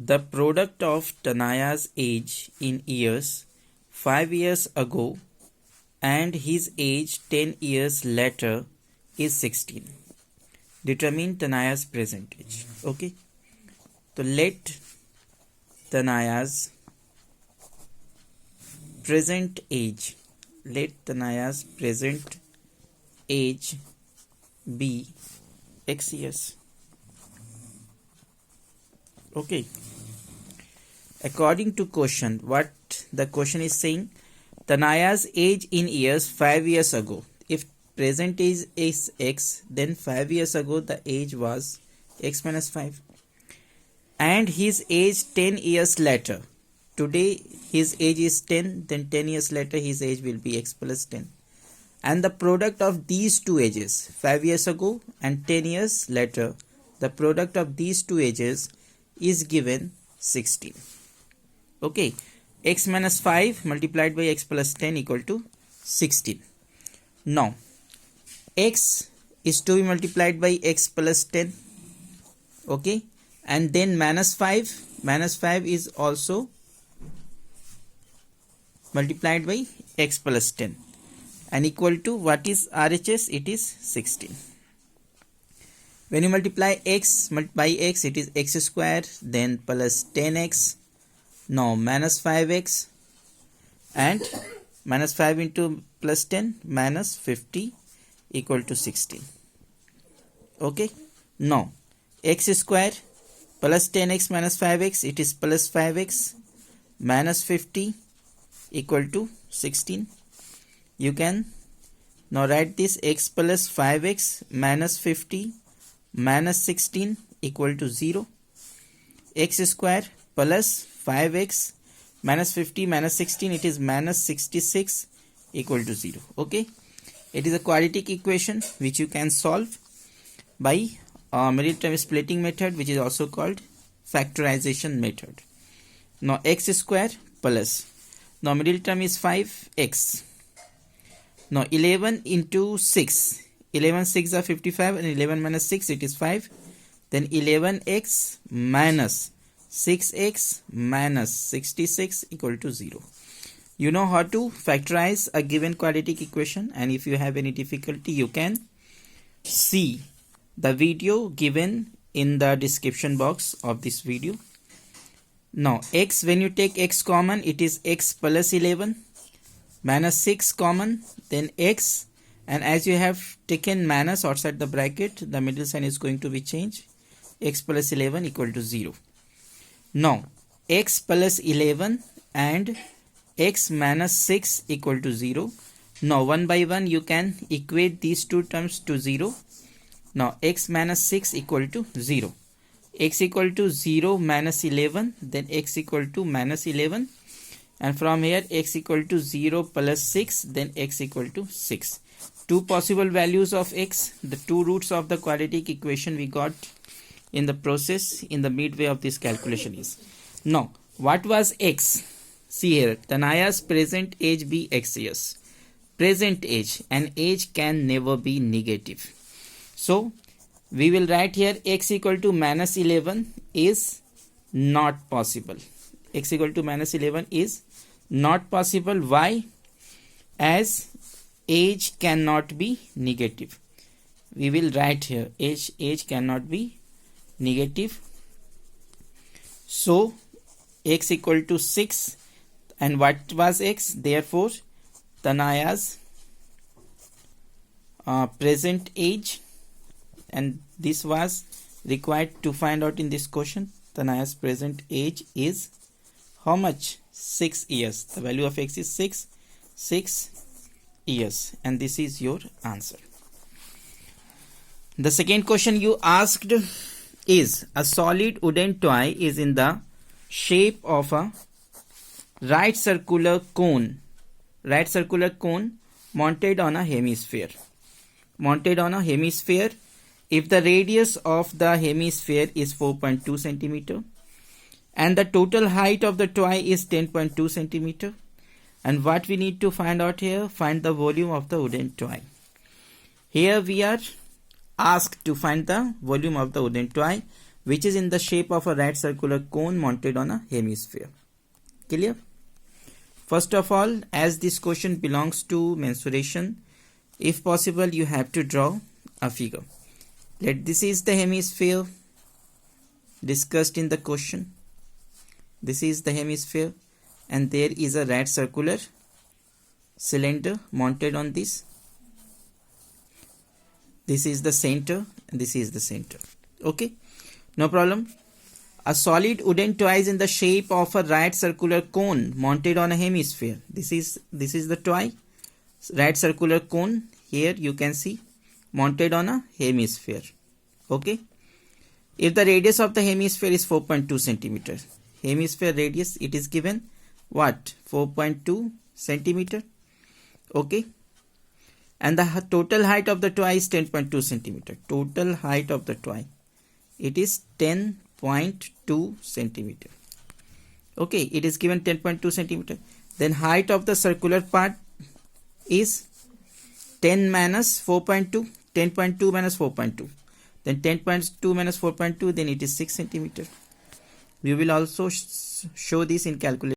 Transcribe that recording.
The product of Tanaya's age in years 5 years ago and his age 10 years later is 16. Determine Tanaya's present age. Okay. So let Tanaya's present age be X years. Okay. According to question, what the question is saying, Tanaya's age in years 5 years ago. If present age is X, then 5 years ago the age was X minus 5. And his age 10 years later. Today his age is 10, then 10 years later his age will be X plus 10. And the product of these two ages, 5 years ago and 10 years later, the product of these two ages is given 16. Okay, X minus 5 multiplied by X plus 10 equal to 16. Now, X is to be multiplied by X plus 10. Okay, and then minus 5 is also multiplied by X plus 10 and equal to, what is RHS? It is 16. When you multiply X by X, it is X square, then plus 10X, now minus 5X, and minus 5 into plus 10, minus 50 equal to 16. Okay, now X square plus 10X minus 5X, it is plus 5X minus 50 equal to 16. You can now write this X plus 5X minus 50 minus 16 equal to 0. X square plus 5X minus 50 minus 16, it is minus 66 equal to 0. Okay, it is a quadratic equation which you can solve by middle term splitting method, which is also called factorization method. Now X square plus, now middle term is 5X. Now 11 into 6, 11 6 are 55 and 11 minus 6, it is 5. Then 11X minus 6X minus 66 equal to 0. You know how to factorize a given quadratic equation, and if you have any difficulty you can see the video given in the description box of this video. Now X, when you take X common, it is X plus 11 minus 6 common, then X, and as you have taken minus outside the bracket, the middle sign is going to be changed. X plus 11 equal to 0. Now X plus 11 and X minus 6 equal to 0. Now one by one you can equate these two terms to 0. Now X minus 6 equal to 0. X equal to 0 minus 11, then X equal to minus 11, and from here X equal to 0 plus 6, then X equal to 6. Two possible values of X, the two roots of the quadratic equation we got in the process in the midway of this calculation is. Now what was X? See here, Tanaya's present age be X years. Present age, and age can never be negative. So we will write here X equal to minus 11 is not possible. X equal to minus 11 is not possible. Why? As age cannot be negative. We will write here age cannot be negative. So X equal to 6, and what was X? Therefore Tanaya's present age, and this was required to find out in this question. Tanaya's present age is how much? 6 years. The value of X is 6 years, and this is your answer. The second question you asked is, a solid wooden toy is in the shape of a right circular cone mounted on a hemisphere. If the radius of the hemisphere is 4.2 centimeter and the total height of the toy is 10.2 centimeter, and what we need to find out here, find the volume of the wooden toy. Here we are asked to find the volume of the wooden toy. which is in the shape of a right circular cone mounted on a hemisphere. Clear? First of all, as this question belongs to mensuration, if possible you have to draw a figure. This is the hemisphere discussed in the question. This is the hemisphere, and there is a right circular cylinder mounted on this. This is the center and this is the center. Okay, no problem. A solid wooden toy is in the shape of a right circular cone mounted on a hemisphere. This is the toy, right circular cone. Here you can see mounted on a hemisphere. Okay, if the radius of the hemisphere is 4.2 centimeter, hemisphere radius, it is given what? 4.2 centimeter. Okay, and the total height of the toy is 10.2 centimeter. Total height of the toy, it is 10.2 centimeter. Okay, it is given 10.2 centimeter. Then height of the circular part is 10 minus 4.2. 10.2 minus 4.2. Then 10.2 minus 4.2, then it is 6 centimeter. We will also show this in calculation.